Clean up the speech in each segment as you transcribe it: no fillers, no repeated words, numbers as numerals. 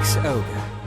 Thanks, Ogre.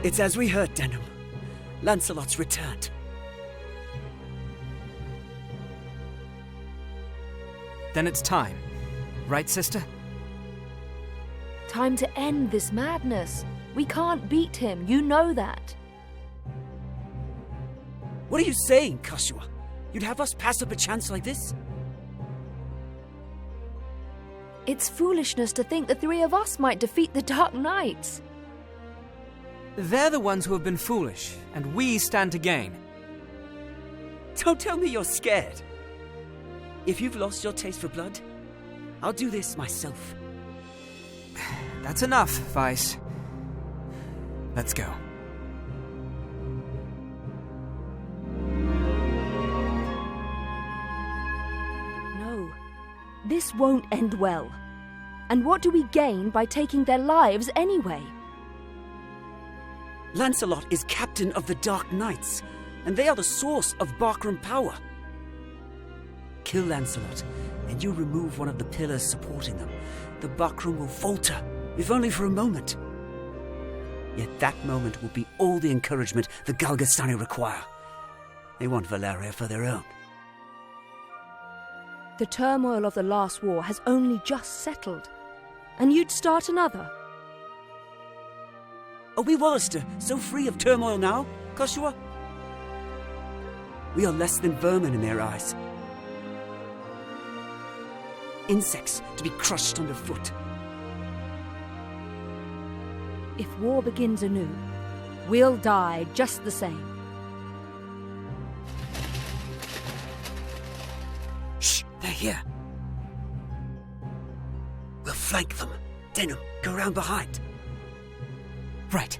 It's as we heard, Denham. Lancelot's returned. Then it's time. Right, sister? Time to end this madness. We can't beat him, you know that. What are you saying, Kashua? You'd have us pass up a chance like this? It's foolishness to think the three of us might defeat the Dark Knights. They're the ones who have been foolish, and we stand to gain. Don't tell me you're scared. If you've lost your taste for blood, I'll do this myself. That's enough, Vice. Let's go. No, this won't end well. And what do we gain by taking their lives anyway? Lancelot is captain of the Dark Knights, and they are the source of Barkram power. Kill Lancelot, and you remove one of the pillars supporting them. The Barkram will falter, if only for a moment. Yet that moment will be all the encouragement the Galgastani require. They want Valeria for their own. The turmoil of the last war has only just settled, and you'd start another. Are we Wallister so free of turmoil now, Kashua? We are less than vermin in their eyes. Insects to be crushed underfoot. If war begins anew, we'll die just the same. Shh, they're here. We'll flank them. Denham, go round behind. Right.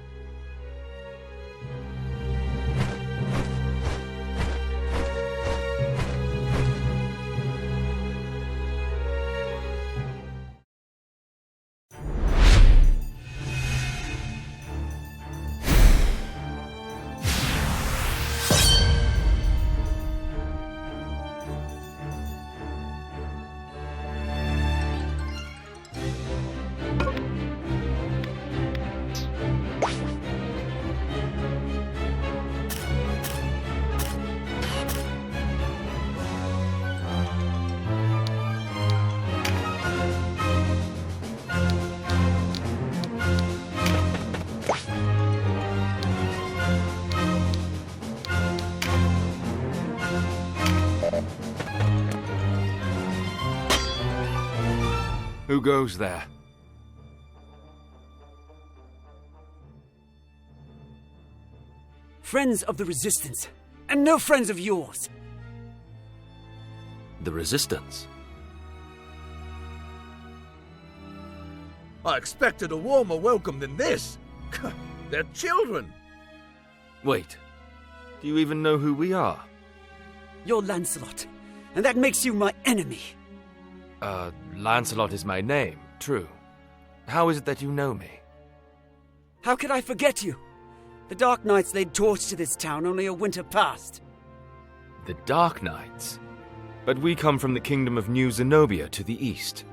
Who goes there? Friends of the Resistance, and no friends of yours. The Resistance? I expected a warmer welcome than this. They're children. Wait, do you even know who we are? You're Lancelot, and that makes you my enemy. Lancelot is my name, true. How is it that you know me? How could I forget you? The Dark Knights laid torch to this town only a winter past. The Dark Knights? But we come from the kingdom of New Zenobia to the east.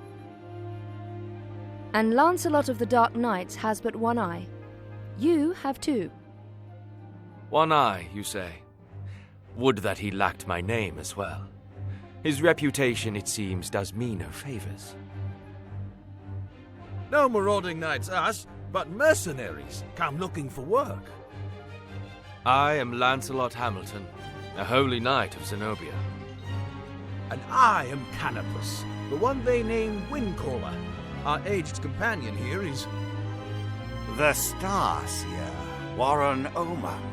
And Lancelot of the Dark Knights has but one eye. You have two. One eye, you say? Would that he lacked my name as well. His reputation, it seems, does me no favors. No marauding knights us, but mercenaries come looking for work. I am Lancelot Hamilton, a holy knight of Zenobia. And I am Canopus, the one they named Windcaller. Our aged companion here is... The Starseer, Warren Oman,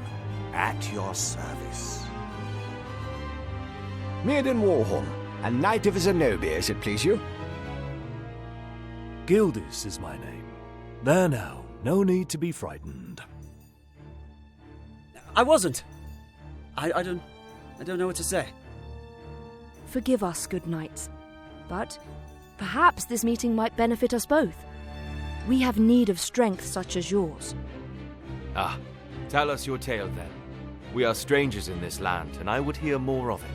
at your service. Mirden Warhorn, a knight of Zenobia, as it please you. Gildis is my name. There now, no need to be frightened. I wasn't. I don't know what to say. Forgive us, good knights, but perhaps this meeting might benefit us both. We have need of strength such as yours. Ah, tell us your tale then. We are strangers in this land, and I would hear more of it.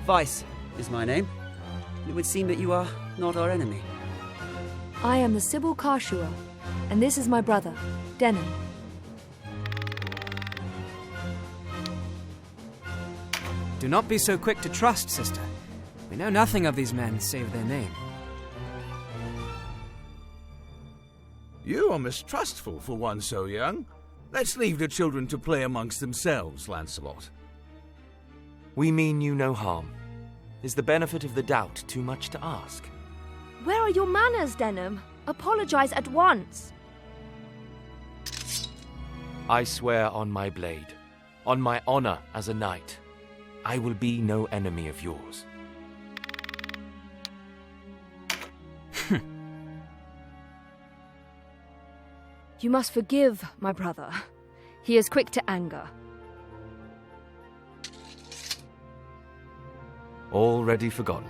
Vice is my name. It would seem that you are not our enemy. I am the Sibyl Kashua, And this is my brother, Denon. Do not be so quick to trust, sister. We know nothing of these men save their name. You are mistrustful for one so young. Let's leave the children to play amongst themselves, Lancelot. We mean you no harm. Is the benefit of the doubt too much to ask? Where are your manners, Denon? Apologize at once. I swear on my blade, on my honor as a knight, I will be no enemy of yours. You must forgive my brother. He is quick to anger. Already forgotten,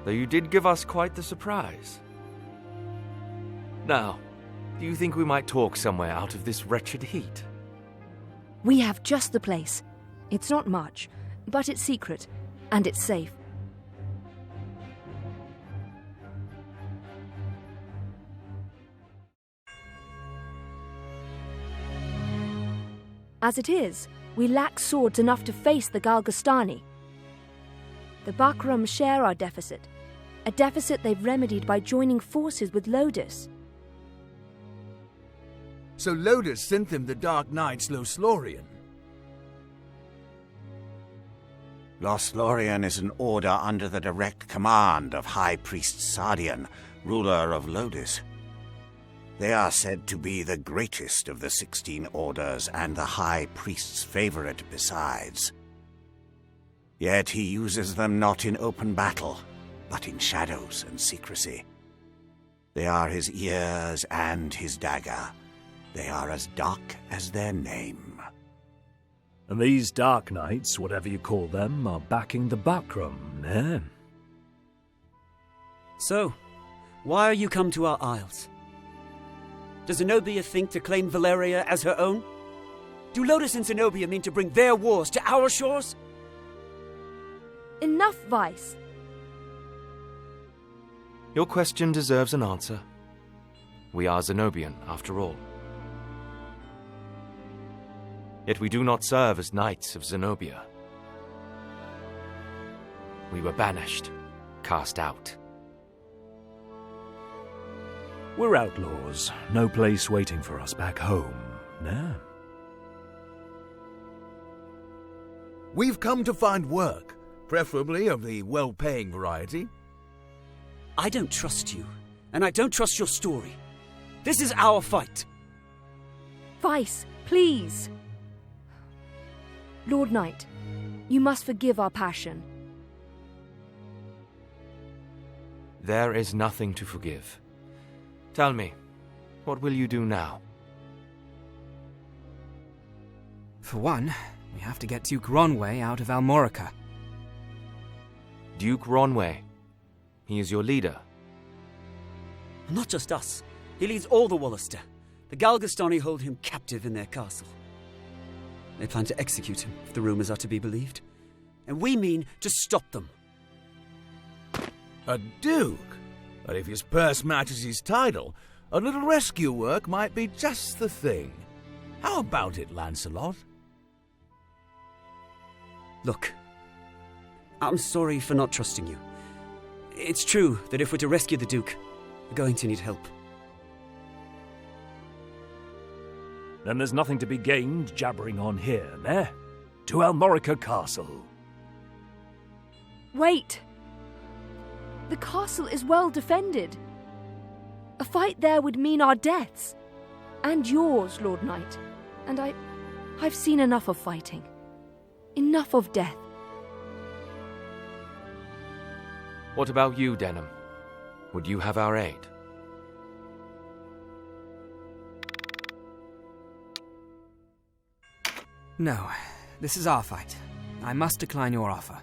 though you did give us quite the surprise. Now, do you think we might talk somewhere out of this wretched heat? We have just the place. It's not much, but it's secret, and it's safe. As it is, we lack swords enough to face the Galgastani. The Bakram share our deficit, a deficit they've remedied by joining forces with Lodis. So Lodis sent them the Dark Knight's Lothlorien. Lothlorien is an order under the direct command of High Priest Sardian, ruler of Lodis. They are said to be the greatest of the 16 orders and the High Priest's favorite besides. Yet he uses them not in open battle, but in shadows and secrecy. They are his ears and his dagger. They are as dark as their name. And these Dark Knights, whatever you call them, are backing the Bakram, eh? So, why are you come to our isles? Does Zenobia think to claim Valeria as her own? Do Lodis and Zenobia mean to bring their wars to our shores? Enough, Vice. Your question deserves an answer. We are Zenobian, after all. Yet we do not serve as knights of Zenobia. We were banished, cast out. We're outlaws. No place waiting for us back home, nah? We've come to find work, preferably of the well-paying variety. I don't trust you, and I don't trust your story. This is our fight. Vice, please. Lord Knight, you must forgive our passion. There is nothing to forgive. Tell me, what will you do now? For one, we have to get Duke Ronway out of Almorica. Duke Ronway. He is your leader. Not just us. He leads all the Wollister. The Galgastani hold him captive in their castle. They plan to execute him, if the rumors are to be believed. And we mean to stop them. A duke? But if his purse matches his title, a little rescue work might be just the thing. How about it, Lancelot? Look, I'm sorry for not trusting you. It's true that if we're to rescue the Duke, we're going to need help. Then there's nothing to be gained jabbering on here, eh? To Almorica Castle. Wait! The castle is well defended. A fight there would mean our deaths. And yours, Lord Knight. And I've seen enough of fighting. Enough of death. What about you, Denham? Would you have our aid? No, this is our fight. I must decline your offer.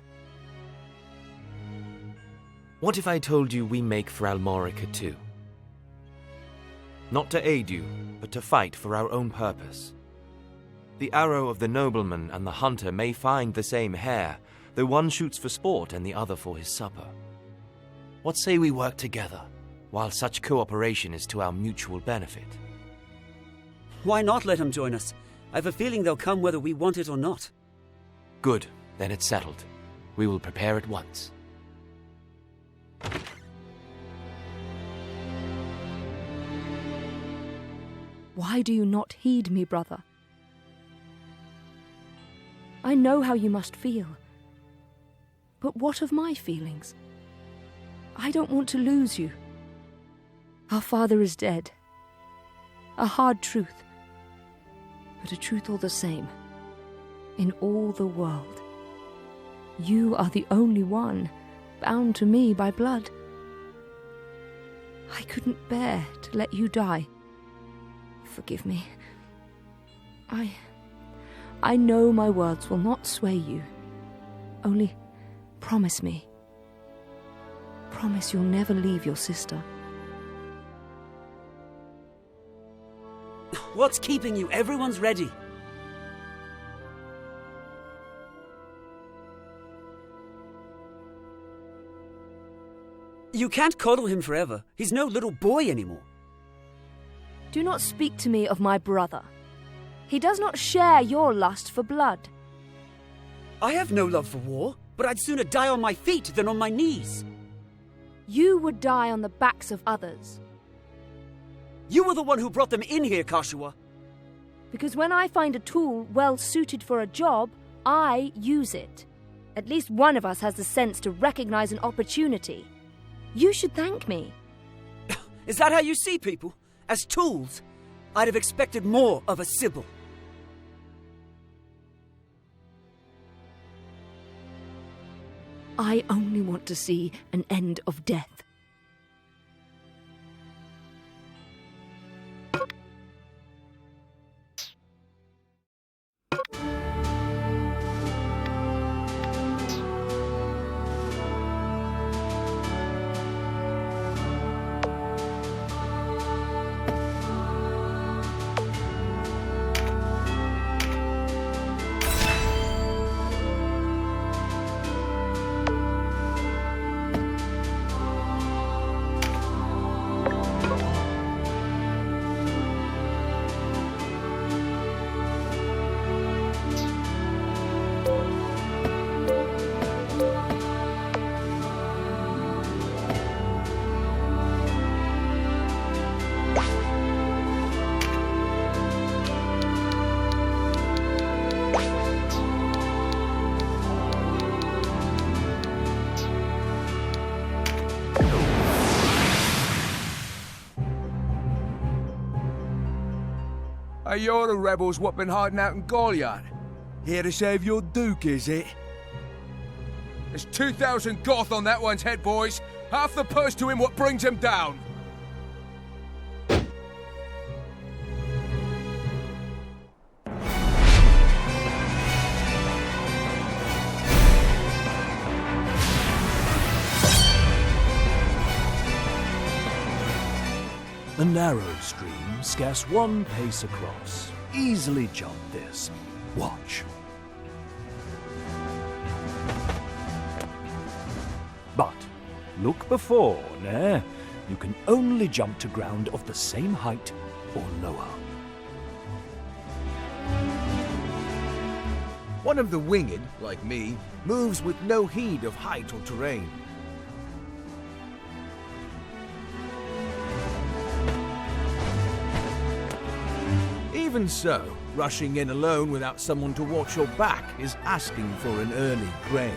What if I told you we make for Almorica too? Not to aid you, but to fight for our own purpose. The arrow of the nobleman and the hunter may find the same hare, though one shoots for sport and the other for his supper. What say we work together, while such cooperation is to our mutual benefit? Why not let him join us? I have a feeling they'll come whether we want it or not. Good, then it's settled. We will prepare at once. Why do you not heed me, brother? I know how you must feel. But what of my feelings? I don't want to lose you. Our father is dead. A hard truth, but a truth all the same. In all the world, you are the only one bound to me by blood. I couldn't bear to let you die. Forgive me. I know my words will not sway you. Only promise me. Promise you'll never leave your sister. What's keeping you? Everyone's ready. You can't coddle him forever. He's no little boy anymore. Do not speak to me of my brother. He does not share your lust for blood. I have no love for war, but I'd sooner die on my feet than on my knees. You would die on the backs of others. You were the one who brought them in here, Kashua. Because when I find a tool well suited for a job, I use it. At least one of us has the sense to recognize an opportunity. You should thank me. Is that how you see people? As tools? I'd have expected more of a Sibyl. I only want to see an end of death. Hey, you're the rebels what been hiding out in Goliath. Here to save your Duke, is it? There's 2,000 Goth on that one's head, boys. Half the purse to him what brings him down. A narrow stream, scarce one pace across. Easily jump this. Watch. But look before, ne? You can only jump to ground of the same height or lower. One of the winged, like me, moves with no heed of height or terrain. Even so, rushing in alone without someone to watch your back is asking for an early grave.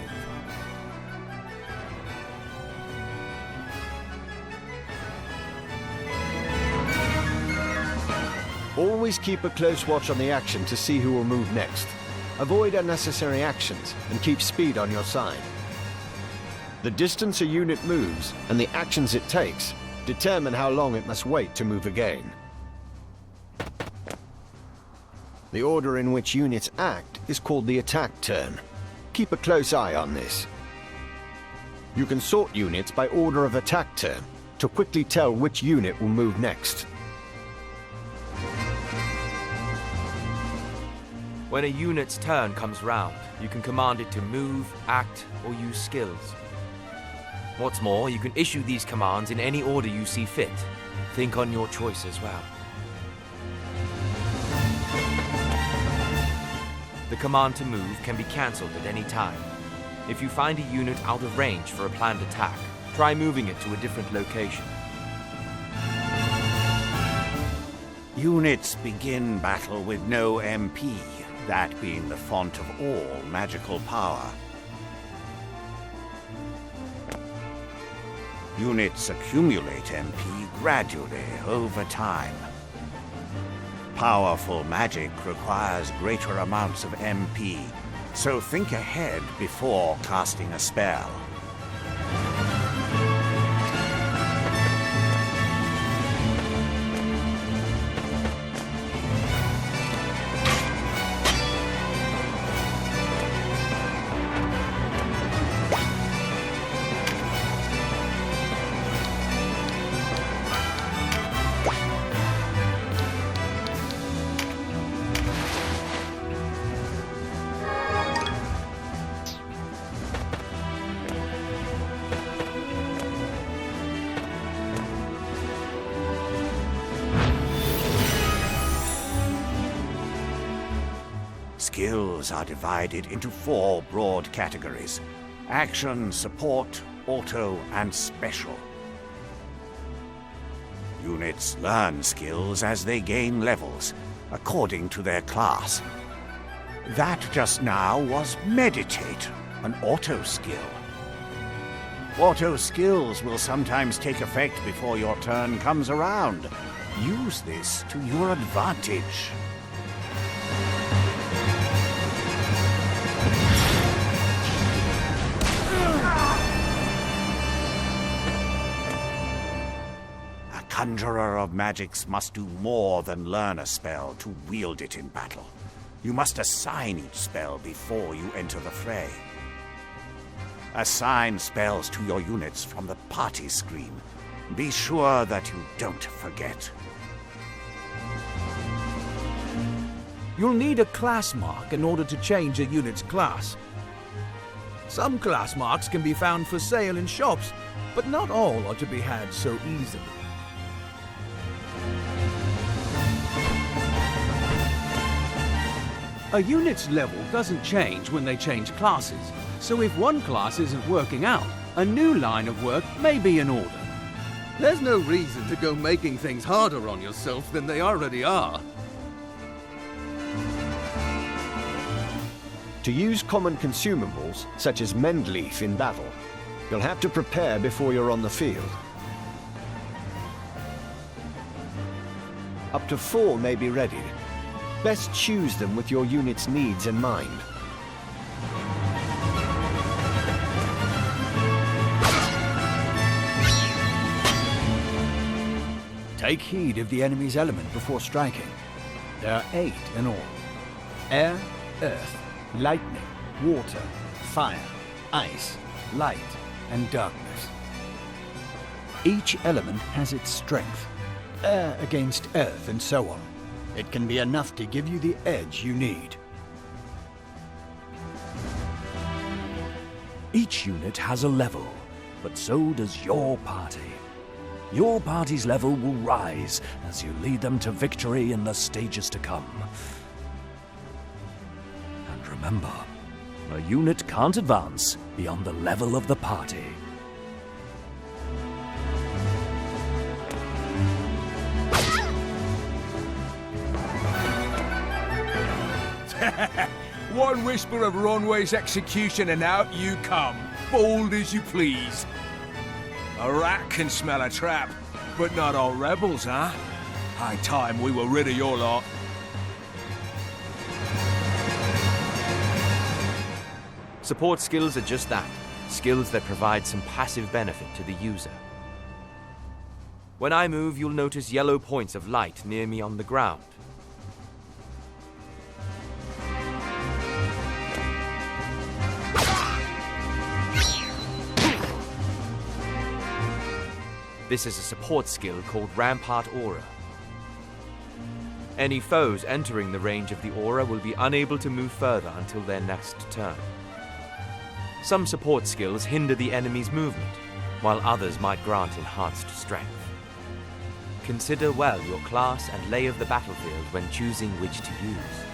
Always keep a close watch on the action to see who will move next. Avoid unnecessary actions and keep speed on your side. The distance a unit moves and the actions it takes determine how long it must wait to move again. The order in which units act is called the attack turn. Keep a close eye on this. You can sort units by order of attack turn to quickly tell which unit will move next. When a unit's turn comes round, you can command it to move, act, or use skills. What's more, you can issue these commands in any order you see fit. Think on your choice as well. The command to move can be cancelled at any time. If you find a unit out of range for a planned attack, try moving it to a different location. Units begin battle with no MP, that being the font of all magical power. Units accumulate MP gradually over time. Powerful magic requires greater amounts of MP, so think ahead before casting a spell. Skills are divided into 4 broad categories: action, support, auto, and special. Units learn skills as they gain levels, according to their class. That just now was Meditate, an auto skill. Auto skills will sometimes take effect before your turn comes around. Use this to your advantage. A conjurer of magics must do more than learn a spell to wield it in battle. You must assign each spell before you enter the fray. Assign spells to your units from the party screen. Be sure that you don't forget. You'll need a class mark in order to change a unit's class. Some class marks can be found for sale in shops, but not all are to be had so easily. A unit's level doesn't change when they change classes, so if one class isn't working out, a new line of work may be in order. There's no reason to go making things harder on yourself than they already are. To use common consumables, such as Mend Leaf in battle, you'll have to prepare before you're on the field. Up to 4 may be readied. Best choose them with your unit's needs in mind. Take heed of the enemy's element before striking. There are 8 in all: air, earth, lightning, water, fire, ice, light, and darkness. Each element has its strength. Air against earth and so on. It can be enough to give you the edge you need. Each unit has a level, but so does your party. Your party's level will rise as you lead them to victory in the stages to come. And remember, a unit can't advance beyond the level of the party. One whisper of Ronway's execution and out you come, bold as you please. A rat can smell a trap, but not all rebels, huh? High time we were rid of your lot. Support skills are just that, skills that provide some passive benefit to the user. When I move, you'll notice yellow points of light near me on the ground. This is a support skill called Rampart Aura. Any foes entering the range of the aura will be unable to move further until their next turn. Some support skills hinder the enemy's movement, while others might grant enhanced strength. Consider well your class and lay of the battlefield when choosing which to use.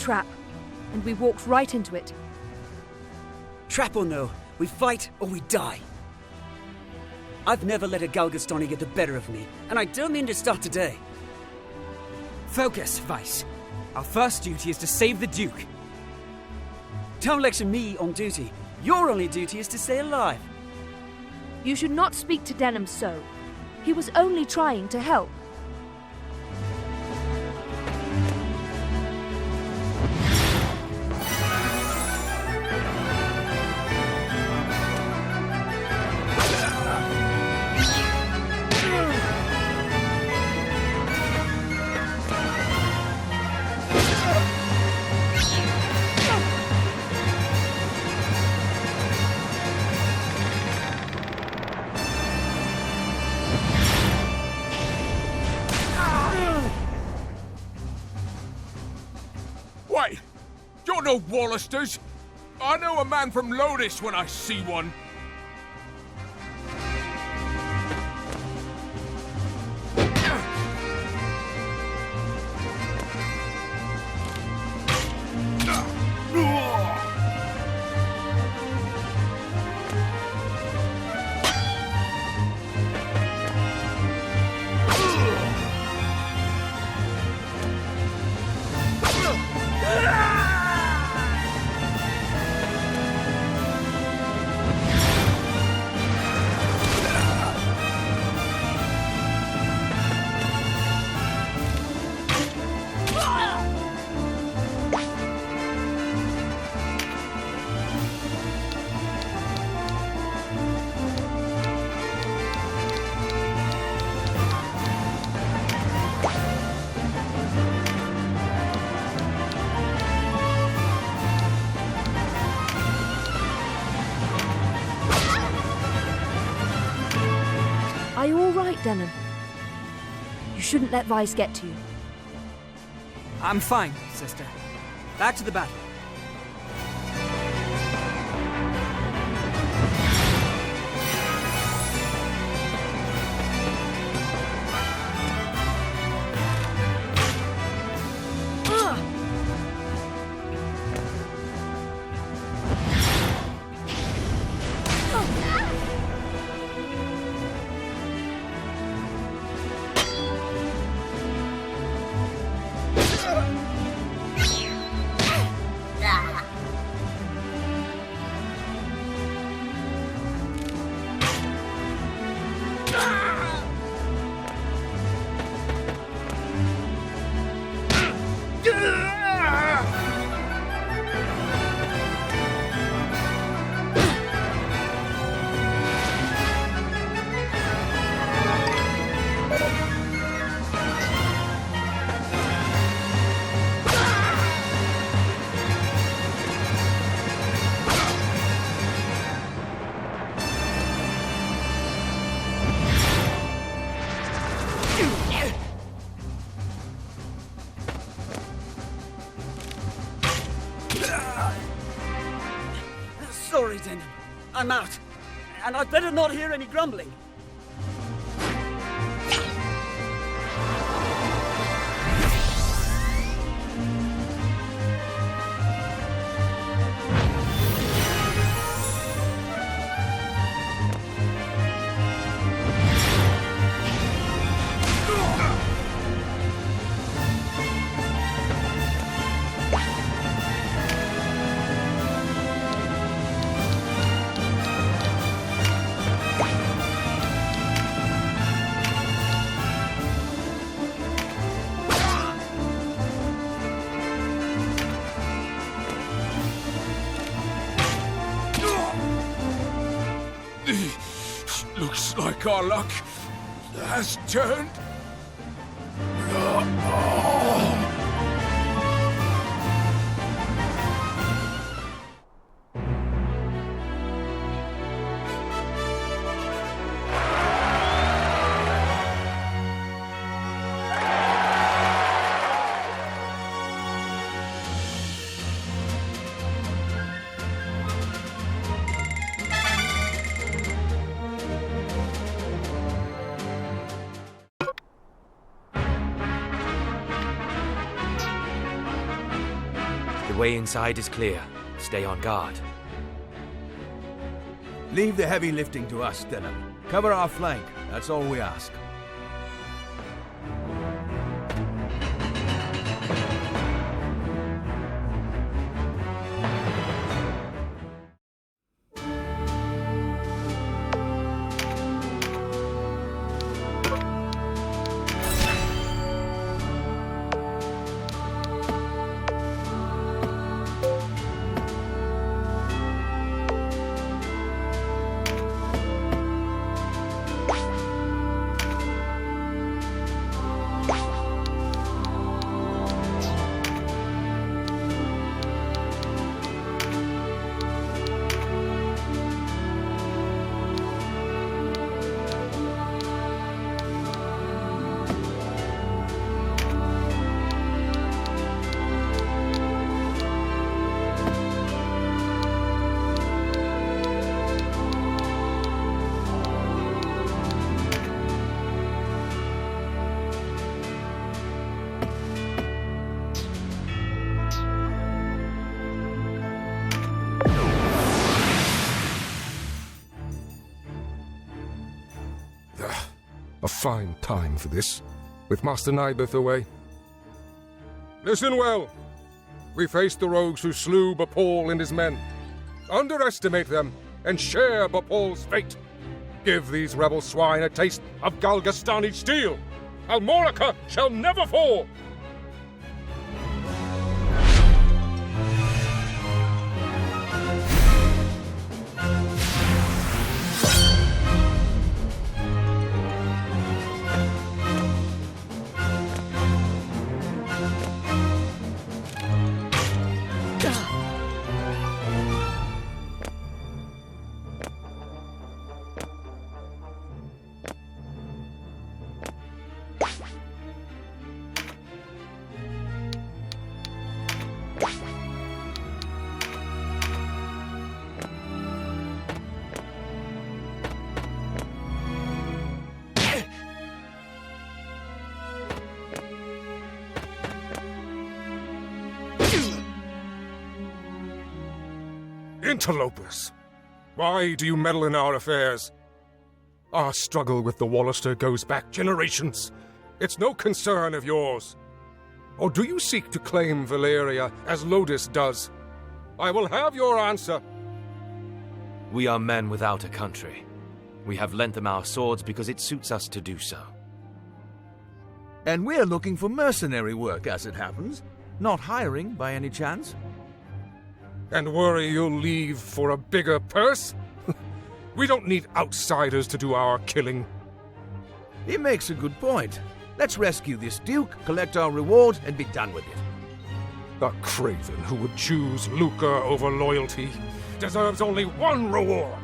trap, and we walked right into it. Trap or no, we fight or we die. I've never let a Galgastani get the better of me, and I don't mean to start today. Focus, Vice. Our first duty is to save the Duke. Don't lecture me on duty. Your only duty is to stay alive. You should not speak to Denham so. He was only trying to help. Wait! You're no Wallisters! I know a man from Lodis when I see one. Are you all right, Denham? You shouldn't let Vice get to you. I'm fine, sister. Back to the battle. Sorry, Denham. I'm out. And I'd better not hear any grumbling. Looks like our luck has turned. The way inside is clear. Stay on guard. Leave the heavy lifting to us, Dylan. Cover our flank, that's all we ask. A fine time for this, with Master Nibeth away. Listen well. We face the rogues who slew Bapal and his men. Underestimate them, and share Bapal's fate. Give these rebel swine a taste of Galgastani steel. Almorica shall never fall! Interlopers! Why do you meddle in our affairs? Our struggle with the Wallister goes back generations. It's no concern of yours. Or do you seek to claim Valeria as Lodis does? I will have your answer. We are men without a country. We have lent them our swords because it suits us to do so. And we're looking for mercenary work, as it happens. Not hiring, by any chance. And worry you'll leave for a bigger purse? We don't need outsiders to do our killing. He makes a good point. Let's rescue this Duke, collect our reward, and be done with it. A craven who would choose lucre over loyalty deserves only one reward.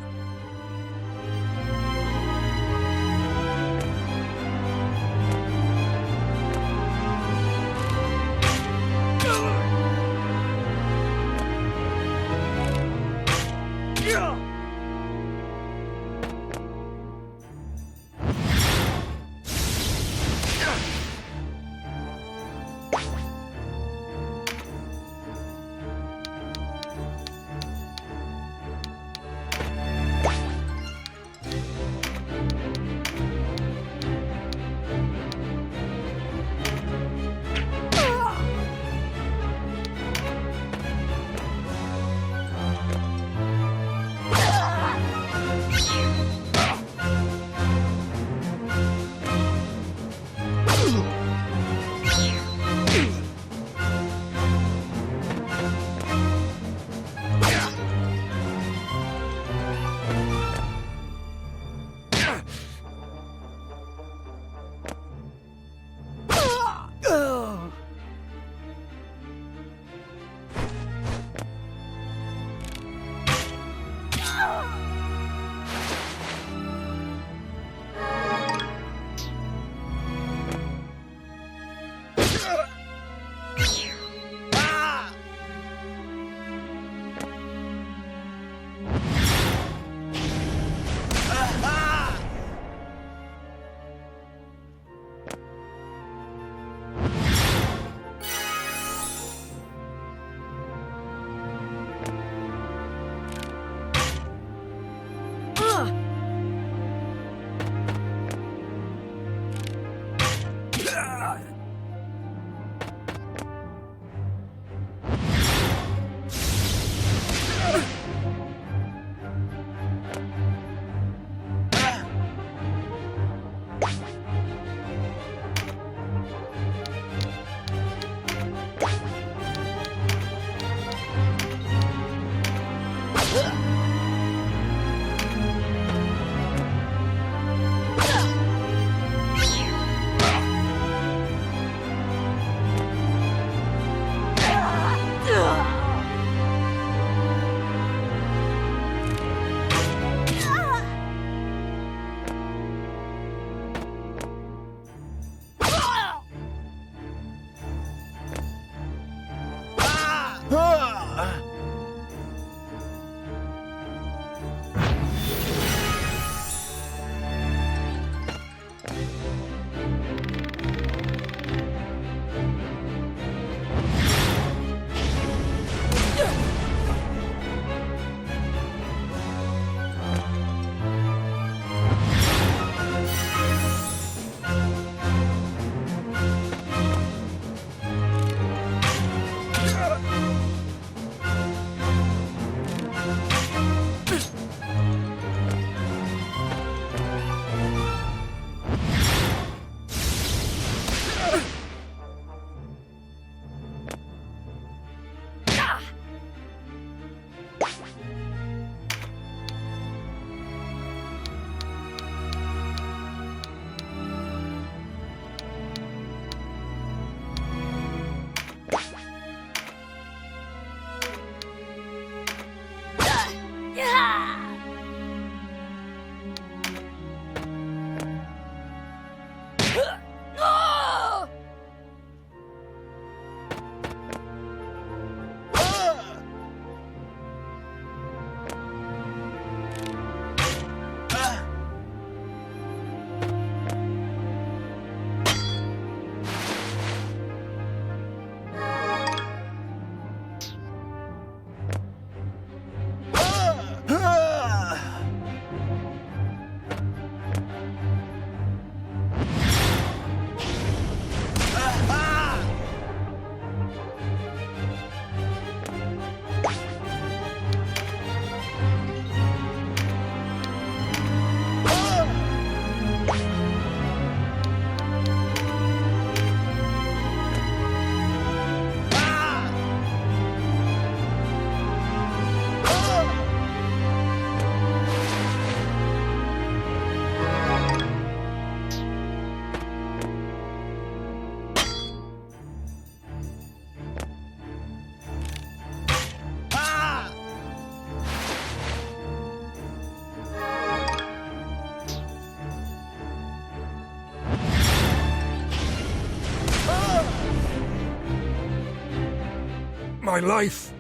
my life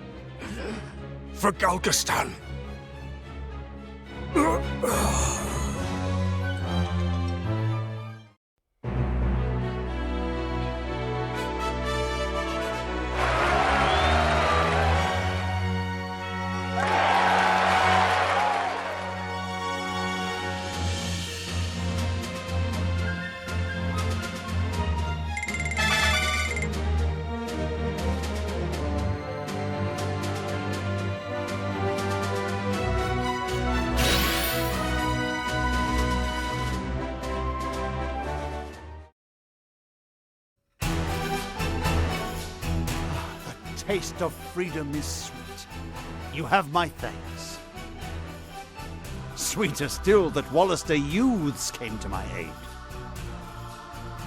for Galgastan. Taste of freedom is sweet. You have my thanks. Sweeter still that Wallister youths came to my aid.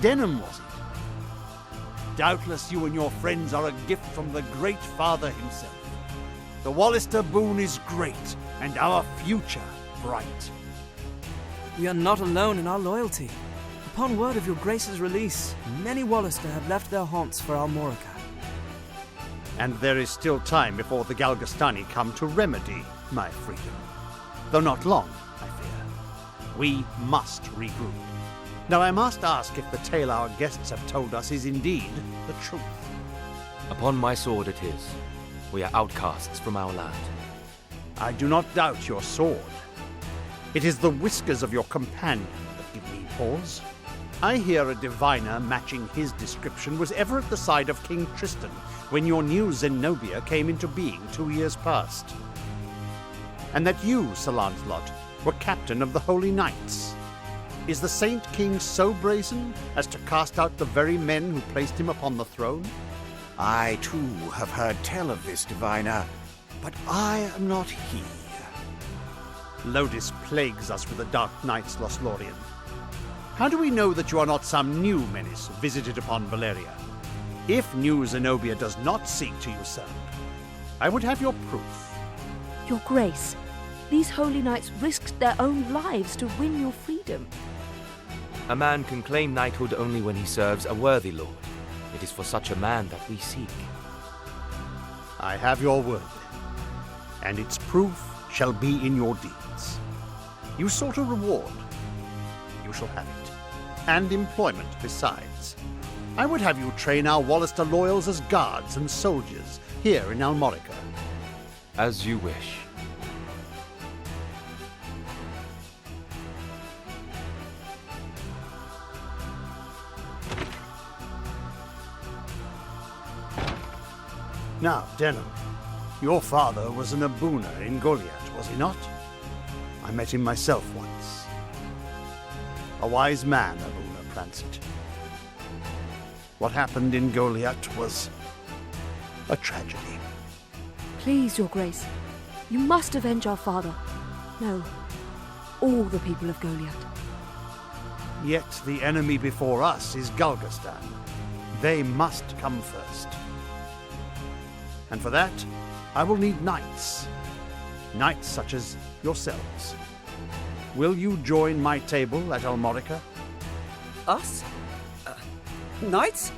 Denham, was it? Doubtless you and your friends are a gift from the great father himself. The Wallister boon is great, and our future bright. We are not alone in our loyalty. Upon word of your Grace's release, many Wallister have left their haunts for Almorica. And there is still time before the Galgastani come to remedy my freedom. Though not long, I fear. We must regroup. Now I must ask if the tale our guests have told us is indeed the truth. Upon my sword it is. We are outcasts from our land. I do not doubt your sword. It is the whiskers of your companion that give me pause. I hear a diviner matching his description was ever at the side of King Tristan when your new Zenobia came into being 2 years past. And that you, Sir Lancelot, were captain of the Holy Knights. Is the Saint King so brazen as to cast out the very men who placed him upon the throne? I, too, have heard tell of this diviner, but I am not he. Lodis plagues us with the Dark Knights, Lothlorien. How do we know that you are not some new menace visited upon Valeria? If new Zenobia does not seek to usurp, I would have your proof. Your Grace, these holy knights risked their own lives to win your freedom. A man can claim knighthood only when he serves a worthy lord. It is for such a man that we seek. I have your word, then, and its proof shall be in your deeds. You sought a reward. You shall have it, and employment besides. I would have you train our Wallister loyals as guards and soldiers here in Almorica. As you wish. Now, Denham, your father was an Abuna in Goliath, was he not? I met him myself once. A wise man, Abuna Prancet. What happened in Goliath was a tragedy. Please, Your Grace, you must avenge our father. No, all the people of Goliath. Yet the enemy before us is Galgastan. They must come first. And for that, I will need knights. Knights such as yourselves. Will you join my table at Almorica? Us? Knights?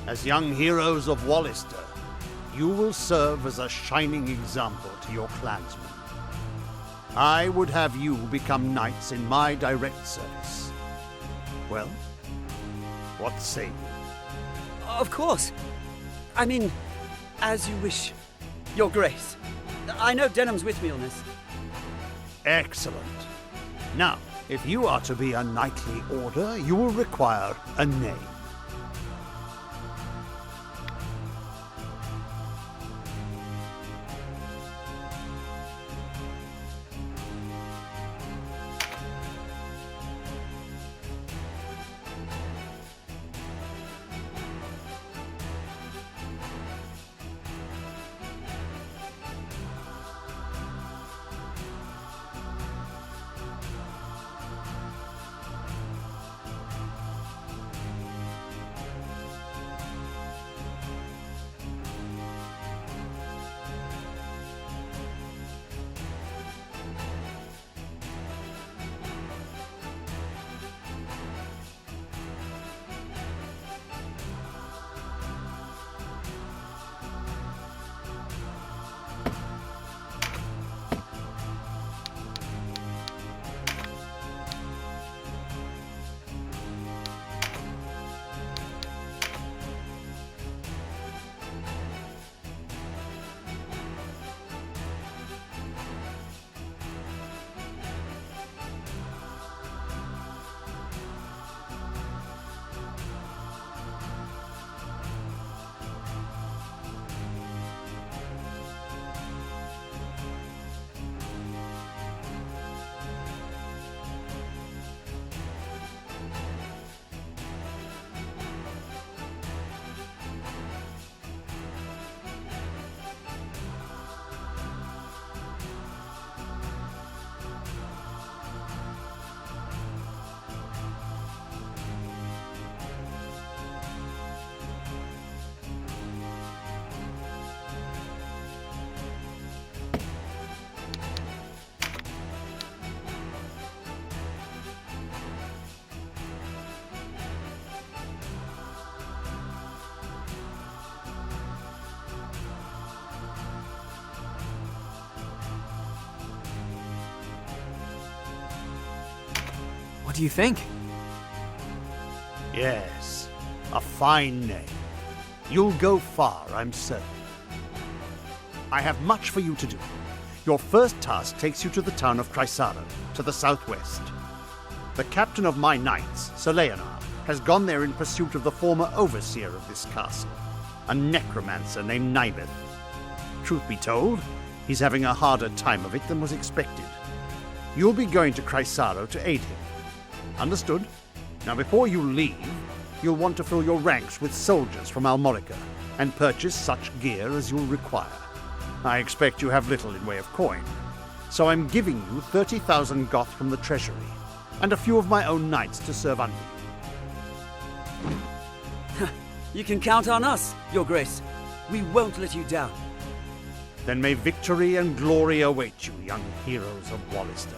As young heroes of Wallister, you will serve as a shining example to your clansmen. I would have you become knights in my direct service. Well, what say you? Of course. I mean, as you wish, Your Grace. I know Denham's with me on this. Excellent. Now, if you are to be a knightly order, you will require a name. do you think? Yes, a fine name. You'll go far, I'm certain. I have much for you to do. Your first task takes you to the town of Chrysaro, to the southwest. The captain of my knights, Sir Leonard, has gone there in pursuit of the former overseer of this castle, a necromancer named Nibeth. Truth be told, he's having a harder time of it than was expected. You'll be going to Chrysaro to aid him. Understood? Now before you leave, you'll want to fill your ranks with soldiers from Almorica and purchase such gear as you'll require. I expect you have little in way of coin, so I'm giving you 30,000 goth from the treasury, and a few of my own knights to serve under you. You can count on us, Your Grace. We won't let you down. Then may victory and glory await you, young heroes of Wallister.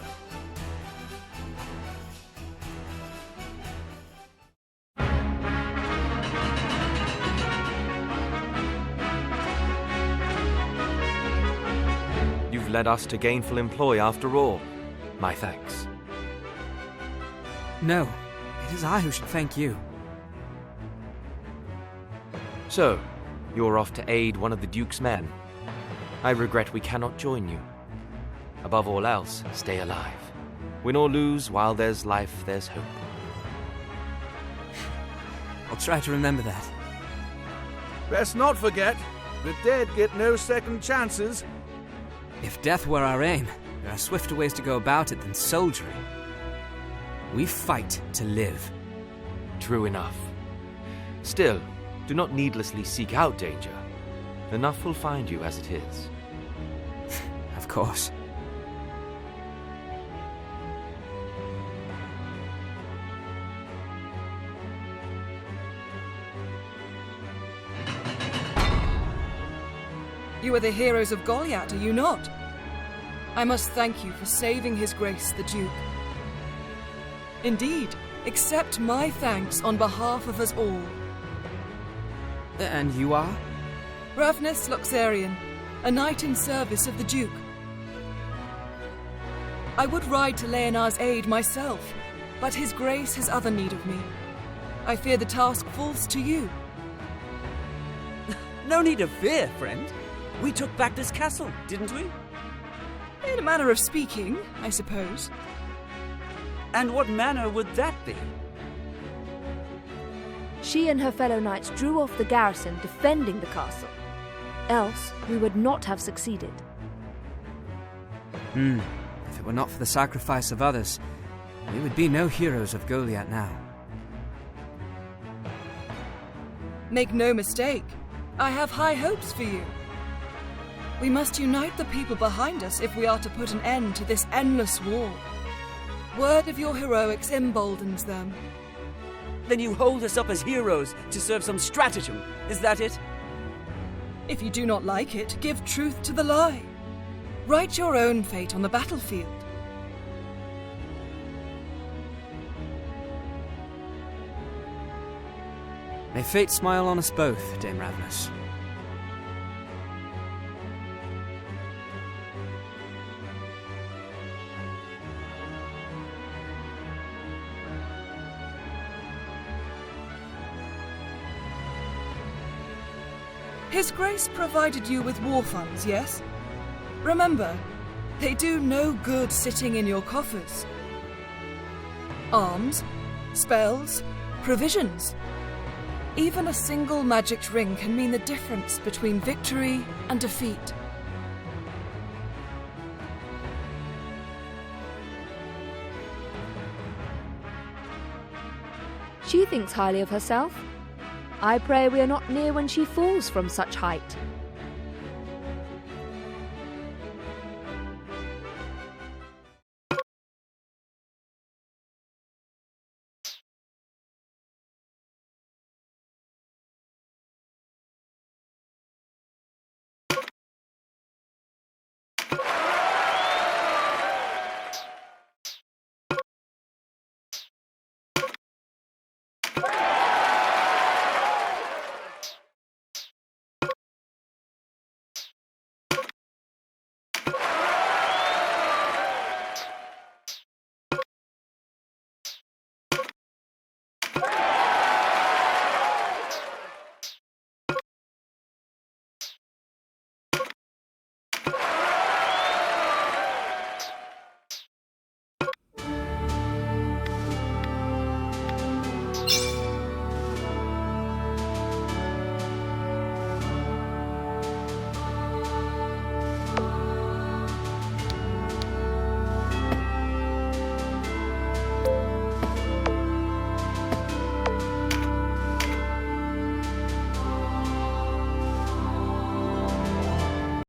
You've led us to gainful employ after all. My thanks. No, it is I who should thank you. So, you're off to aid one of the Duke's men. I regret we cannot join you. Above all else, stay alive. Win or lose, while there's life, there's hope. I'll try to remember that. Best not forget, the dead get no second chances. If death were our aim, there are swifter ways to go about it than soldiering. We fight to live. True enough. Still, do not needlessly seek out danger. Enough will find you as it is. Of course. You are the heroes of Goliath, are you not? I must thank you for saving His Grace the Duke. Indeed, accept my thanks on behalf of us all. And you are? Ravnus Loxarian, a knight in service of the Duke. I would ride to Leonard's aid myself, but His Grace has other need of me. I fear the task falls to you. No need of fear, friend. We took back this castle, didn't we? In a manner of speaking, I suppose. And what manner would that be? She and her fellow knights drew off the garrison defending the castle. Else, we would not have succeeded. If it were not for the sacrifice of others, we would be no heroes of Goliath now. Make no mistake, I have high hopes for you. We must unite the people behind us if we are to put an end to this endless war. Word of your heroics emboldens them. Then you hold us up as heroes to serve some stratagem, is that it? If you do not like it, give truth to the lie. Write your own fate on the battlefield. May fate smile on us both, Dame Ravnus. His Grace provided you with war funds, yes? Remember, they do no good sitting in your coffers. Arms, spells, provisions. Even a single magic ring can mean the difference between victory and defeat. She thinks highly of herself. I pray we are not near when she falls from such height.